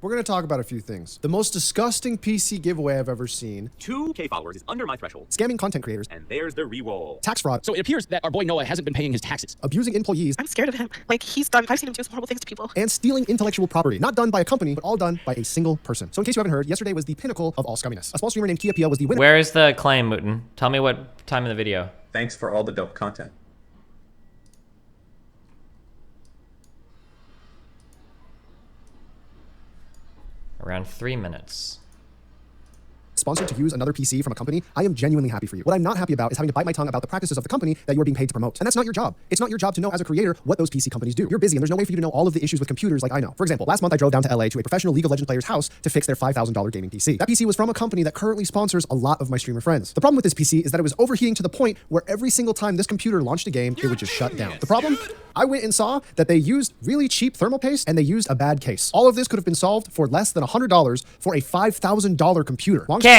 We're going to talk about a few things. The most disgusting PC giveaway I've ever seen. 2K followers is under my threshold. Scamming content creators. And there's the reroll. Tax fraud. So it appears that our boy Noah hasn't been paying his taxes. Abusing employees. I'm scared of him. I've seen him do some horrible things to people. And stealing intellectual property. Not done by a company, but all done by a single person. So in case you haven't heard, yesterday was the pinnacle of all scumminess. A small streamer named Kia was the winner. Where is the claim, Mutin? Tell me what time in the video. Thanks for all the dope content. Around 3 minutes. Sponsored to use another PC from a company, I am genuinely happy for you. What I'm not happy about is having to bite my tongue about the practices of the company that you are being paid to promote. And that's not your job. It's not your job to know as a creator what those PC companies do. You're busy and there's no way for you to know all of the issues with computers like I know. For example, last month I drove down to LA to a professional League of Legends player's house to fix their $5,000 gaming PC. That PC was from a company that currently sponsors a lot of my streamer friends. The problem with this PC is that it was overheating to the point where every single time this computer launched a game, it would just shut down. The problem? I went and saw that they used really cheap thermal paste and they used a bad case. All of this could have been solved for less than $100 for a $5,000 computer. Okay.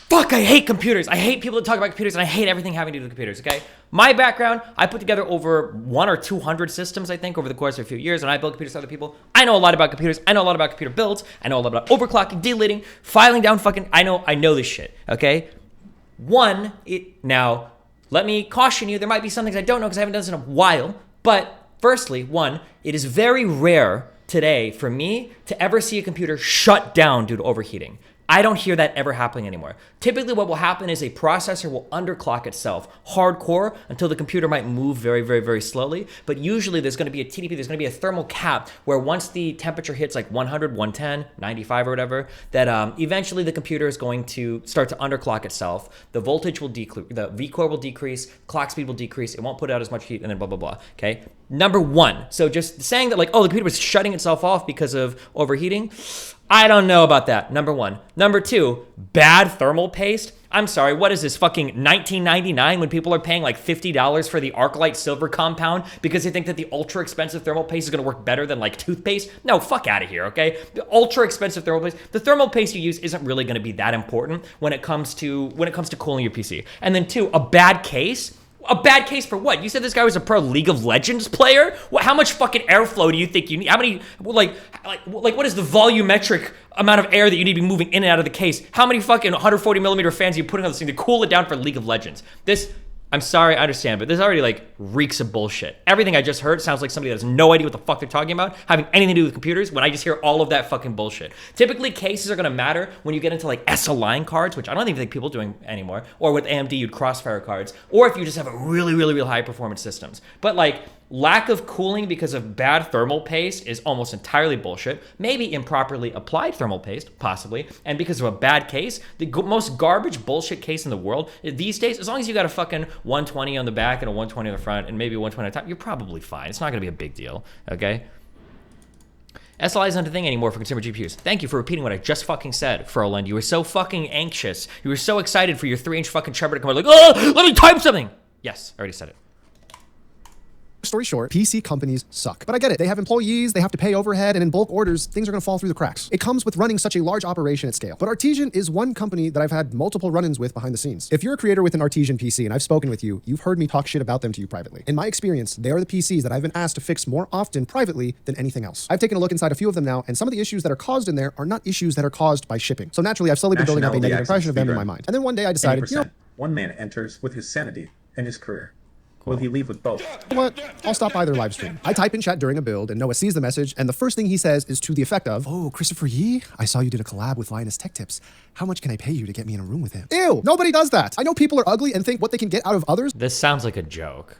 Fuck, I hate computers. I hate people that talk about computers, and I hate everything having to do with computers, okay? My background, I put together over 100 or 200 systems, I think, over the course of a few years, and I built computers for other people. I know a lot about computers. I know a lot about computer builds. I know a lot about overclocking, deleting, filing down fucking... I know this shit, okay? Now, let me caution you, there might be some things I don't know because I haven't done this in a while, but firstly, it is very rare today for me to ever see a computer shut down due to overheating. I don't hear that ever happening anymore. Typically what will happen is a processor will underclock itself hardcore until the computer might move very, very, very slowly. But usually there's gonna be a TDP, there's gonna be a thermal cap where once the temperature hits like 100, 110, 95 or whatever, that eventually the computer is going to start to underclock itself. The voltage will decrease, the vCore will decrease, clock speed will decrease, it won't put out as much heat and then blah, blah, blah, okay? Number one, so just saying that like, oh, the computer was shutting itself off because of overheating, I don't know about that, number one. Number two, bad thermal paste. I'm sorry, what is this, fucking 1999 when people are paying like $50 for the Arclight silver compound because they think that the ultra expensive thermal paste is gonna work better than like toothpaste? No, fuck out of here, okay? The ultra expensive thermal paste, the thermal paste you use isn't really gonna be that important when it comes to cooling your PC. And then two, a bad case? A bad case for what? You said this guy was a pro League of Legends player? How much fucking airflow do you think you need? How many, like what is the volumetric amount of air that you need to be moving in and out of the case? How many fucking 140 millimeter fans are you putting on this thing to cool it down for League of Legends? This, I'm sorry, I understand, but this already like reeks of bullshit. Everything I just heard sounds like somebody that has no idea what the fuck they're talking about, having anything to do with computers, when I just hear all of that fucking bullshit. Typically, cases are gonna matter when you get into like S-Align cards, which I don't even think people are doing anymore, or with AMD, you'd Crossfire cards, or if you just have a really, really, really high performance systems. But like, lack of cooling because of bad thermal paste is almost entirely bullshit. Maybe improperly applied thermal paste, possibly. And because of a bad case, the most garbage bullshit case in the world, these days, as long as you got a fucking 120 on the back and a 120 on the front and maybe a 120 on top, you're probably fine. It's not gonna be a big deal, okay? SLI isn't a thing anymore for consumer GPUs. Thank you for repeating what I just fucking said, Froland. You were so fucking anxious. You were so excited for your 3-inch fucking Trevor to come out like, oh, let me type something. Yes, I already said it. Story short, PC companies suck. But I get it. They have employees, they have to pay overhead, and in bulk orders, things are going to fall through the cracks. It comes with running such a large operation at scale. But Artesian is one company that I've had multiple run-ins with behind the scenes. If you're a creator with an Artesian PC and I've spoken with you, you've heard me talk shit about them to you privately. In my experience, they are the PCs that I've been asked to fix more often privately than anything else. I've taken a look inside a few of them now, and some of the issues that are caused in there are not issues that are caused by shipping. So naturally, I've slowly been building up a negative impression of them in my mind. And then one day I decided, you know, one man enters with his sanity and his career. Will he leave with both? What? I'll stop by their live stream. I type in chat during a build, and Noah sees the message, and the first thing he says is to the effect of, oh, Christopher Yee, I saw you did a collab with Linus Tech Tips. How much can I pay you to get me in a room with him? Ew, nobody does that. I know people are ugly and think what they can get out of others. This sounds like a joke.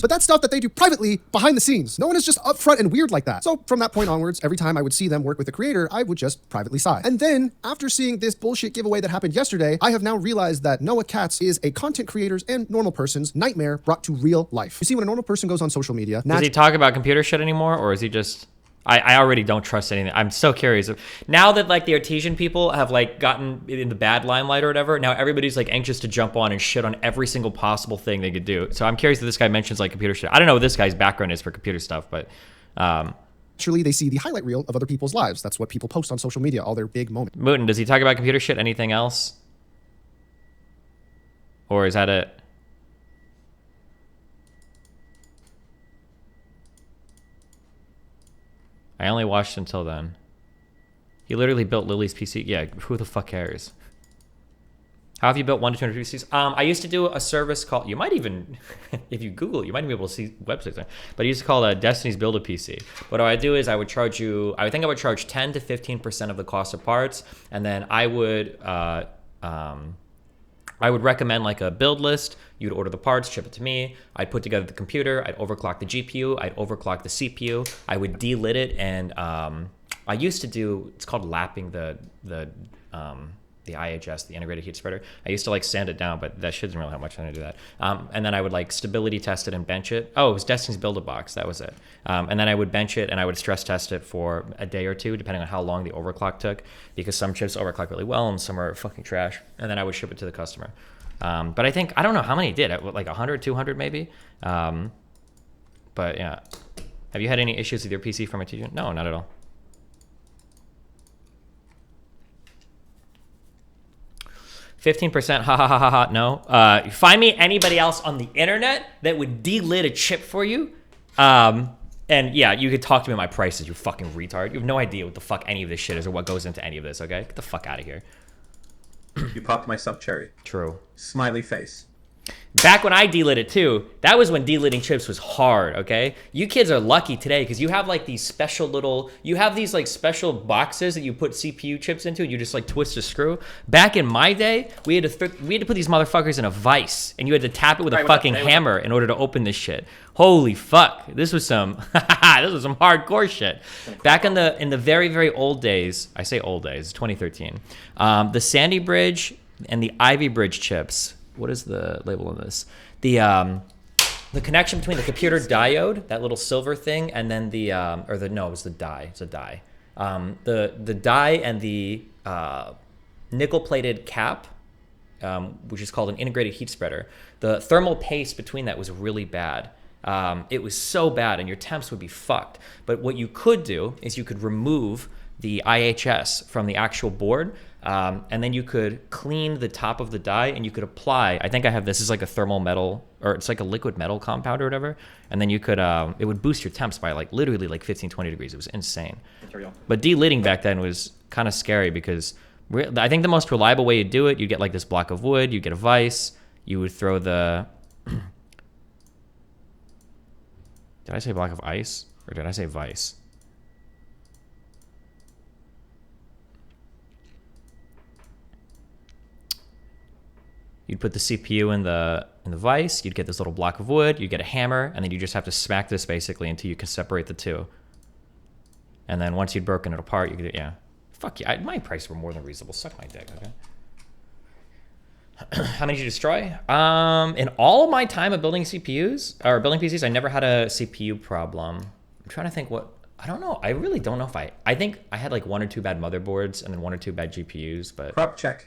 But that's stuff that they do privately behind the scenes. No one is just upfront and weird like that. So from that point onwards, every time I would see them work with a creator, I would just privately sigh. And then after seeing this bullshit giveaway that happened yesterday, I have now realized that Noah Katz is a content creator's and normal person's nightmare brought to real life. You see, when a normal person goes on social media, does he talk about computer shit anymore, or is he just... I already don't trust anything. I'm so curious. Now that like the Artesian people have like gotten in the bad limelight or whatever, now everybody's like anxious to jump on and shit on every single possible thing they could do. So I'm curious that this guy mentions like computer shit. I don't know what this guy's background is for computer stuff, but naturally they see the highlight reel of other people's lives. That's what people post on social media, all their big moments. Mutin, does he talk about computer shit? Anything else? Or is that it? I only watched until then. He literally built Lily's PC. Yeah, who the fuck cares? How have you built 1 to 200 PCs? I used to do a service called, you might even, if you Google, you might be able to see websites there, but I used to call it Destiny's Build a PC. What I would do is I would charge you, I think I would charge 10 to 15% of the cost of parts, and then I would recommend like a build list. You'd order the parts, ship it to me. I'd put together the computer. I'd overclock the GPU. I'd overclock the CPU. I would delit it, and I used to do, it's called lapping the IHS, the integrated heat spreader. I used to like sand it down, but that shit doesn't really have much time to do that. And then I would like stability test it and bench it. Oh, it was Destiny's Build-A-Box. That was it. And then I would bench it and I would stress test it for a day or two, depending on how long the overclock took, because some chips overclock really well and some are fucking trash. And then I would ship it to the customer. But I think, I don't know how many it did, like 100, 200 maybe. But yeah. Have you had any issues with your PC from Artesian? No, not at all. 15%, ha ha ha ha ha, no. Find me anybody else on the internet that would delit a chip for you. And yeah, you could talk to me about my prices, you fucking retard. You have no idea what the fuck any of this shit is or what goes into any of this, okay? Get the fuck out of here. You popped my sub cherry. True. Smiley face. Back when I delit it too, that was when delitting chips was hard, okay? You kids are lucky today because you have like these special little, you have these like special boxes that you put CPU chips into and you just like twist a screw. Back in my day, we had to put these motherfuckers in a vise and you had to tap it with a fucking hammer in order to open this shit. Holy fuck. This was some, this was some hardcore shit. Back in the very, very old days, I say old days, 2013, the Sandy Bridge and the Ivy Bridge chips, what is the label on this? The connection between the computer diode, that little silver thing, and then no, it was the die. It's a die. The die and the nickel-plated cap, which is called an integrated heat spreader. The thermal paste between that was really bad. It was so bad, and your temps would be fucked. But what you could do is you could remove the IHS from the actual board, and then you could clean the top of the die and you could apply, I think I have this is like a thermal metal, or it's like a liquid metal compound or whatever, and then you could it would boost your temps by like literally like 15-20 degrees. It was insane. But delitting back then was kind of scary because I think the most reliable way you do it, you get like this block of wood, you get a vise, you would throw the did I say block of ice or did I say vise? You'd put the CPU in the vise, you'd get this little block of wood, you'd get a hammer, and then you just have to smack this basically until you can separate the two. And then once you'd broken it apart, you could, yeah. Fuck yeah, my prices were more than reasonable. Suck my dick, okay? How many did you destroy? In all of my time of building CPUs, or building PCs, I never had a CPU problem. I'm trying to think what, I don't know. I really don't know if I think I had like 1 or 2 bad motherboards and then 1 or 2 bad GPUs, but. Prop check.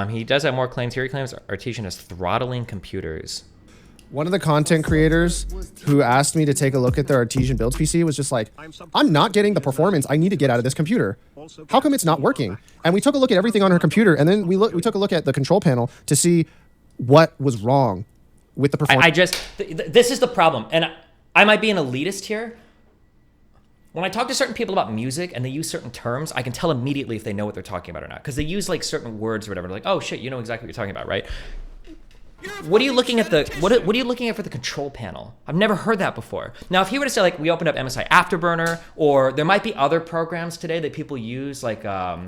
He does have more claims here. He claims Artesian is throttling computers. One of the content creators who asked me to take a look at their Artesian builds PC was just like, I'm not getting the performance I need to get out of this computer. How come it's not working? And we took a look at everything on her computer, and then we took a look at the control panel to see what was wrong with the performance. This is the problem, and I might be an elitist here. When I talk to certain people about music and they use certain terms, I can tell immediately if they know what they're talking about or not. Because they use like certain words or whatever. Like, oh shit, you know exactly what you're talking about, right? What are you looking at what are you looking at for the control panel? I've never heard that before. Now, if he were to say like we opened up MSI Afterburner, or there might be other programs today that people use, like I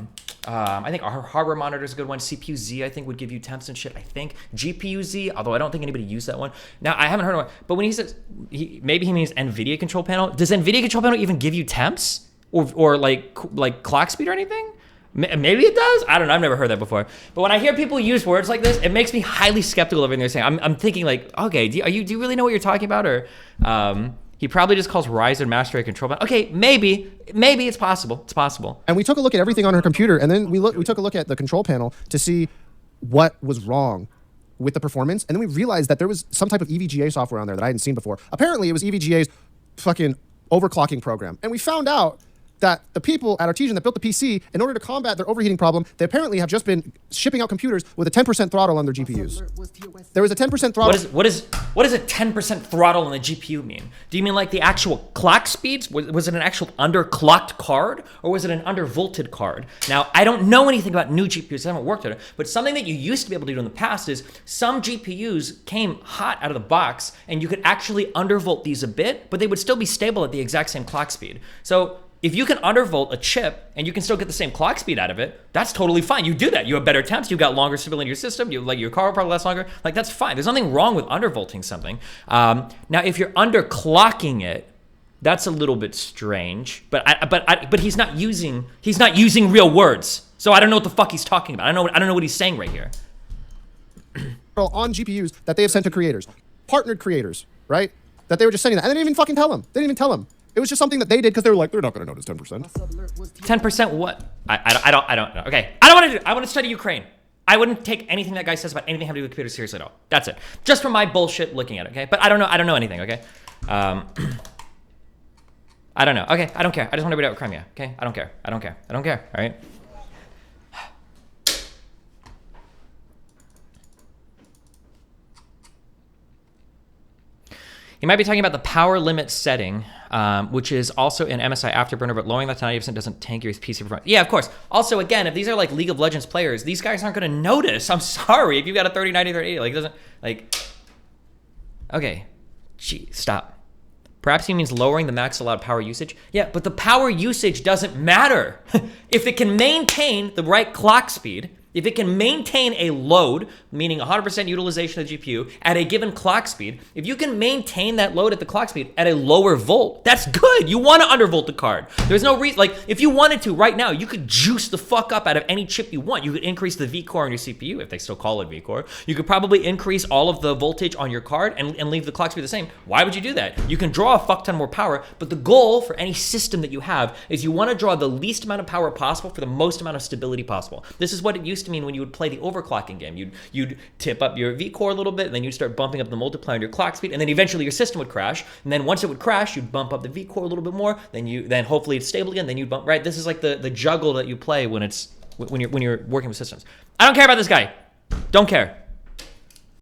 think our hardware monitor is a good one. CPU-Z I think would give you temps and shit. I think GPU-Z, although I don't think anybody used that one. Now I haven't heard of one, but when he says maybe he means NVIDIA control panel. Does NVIDIA control panel even give you temps or like clock speed or anything? Maybe it does. I don't know. I've never heard that before. But when I hear people use words like this, it makes me highly skeptical of everything they're saying. I'm thinking like, okay, do you really know what you're talking about? Or he probably just calls Ryzen Master Race control. Okay, maybe it's possible. It's possible. And we took a look at everything on her computer, and then we took a look at the control panel to see what was wrong with the performance. And then we realized that there was some type of EVGA software on there that I hadn't seen before. Apparently, it was EVGA's fucking overclocking program. And we found out that the people at Artesian that built the PC, in order to combat their overheating problem, they apparently have just been shipping out computers with a 10% throttle on their GPUs. There was a 10% throttle. What does a 10% throttle on the GPU mean? Do you mean like the actual clock speeds? Was it an actual underclocked card, or was it an undervolted card? Now, I don't know anything about new GPUs. I haven't worked on it, but something that you used to be able to do in the past is some GPUs came hot out of the box, and you could actually undervolt these a bit, but they would still be stable at the exact same clock speed. So if you can undervolt a chip and you can still get the same clock speed out of it, that's totally fine. You do that. You have better temps. You've got longer stability in your system. You like your car will probably last longer. Like, that's fine. There's nothing wrong with undervolting something. Now, if you're underclocking it, that's a little bit strange. But he's not using real words. So I don't know what the fuck he's talking about. I don't know what he's saying right here. On GPUs that they have sent to creators, partnered creators, right? That they were just sending that, and they didn't even fucking tell them. They didn't even tell them. It was just something that they did because they were like, they're not going to notice 10%. 10% what? I don't know. Okay, I don't want to do. I want to study Ukraine. I wouldn't take anything that guy says about anything having to do with computers seriously at all. That's it. Just from my bullshit looking at it. Okay, but I don't know anything. Okay. I don't know. Okay, I don't care. I just want to read out Crimea. Okay, I don't care. All right. You might be talking about the power limit setting, which is also in MSI Afterburner, but lowering that to 90% doesn't tank your PC performance. Yeah, of course. Also, again, if these are like League of Legends players, these guys aren't going to notice. I'm sorry. If you've got a 3090, 3080, like, it doesn't, like, okay. Gee, stop. Perhaps he means lowering the max allowed power usage. Yeah, but the power usage doesn't matter. If it can maintain the right clock speed, if it can maintain a load, meaning 100% utilization of the GPU at a given clock speed, if you can maintain that load at the clock speed at a lower volt, that's good. You want to undervolt the card. There's no reason, like, if you wanted to right now, you could juice the fuck up out of any chip you want. You could increase the V-core on your CPU, if they still call it V-core. You could probably increase all of the voltage on your card and leave the clock speed the same. Why would you do that? You can draw a fuck ton more power, but the goal for any system that you have is you want to draw the least amount of power possible for the most amount of stability possible. This is what it used to mean when you would play the overclocking game. You'd tip up your V-core a little bit, and then you'd start bumping up the multiplier on your clock speed, and then eventually your system would crash. And then once it would crash, you'd bump up the V-core a little bit more. Then hopefully it's stable again. Then you bump right. This is like the juggle that you play when you're working with systems. I don't care about this guy. Don't care.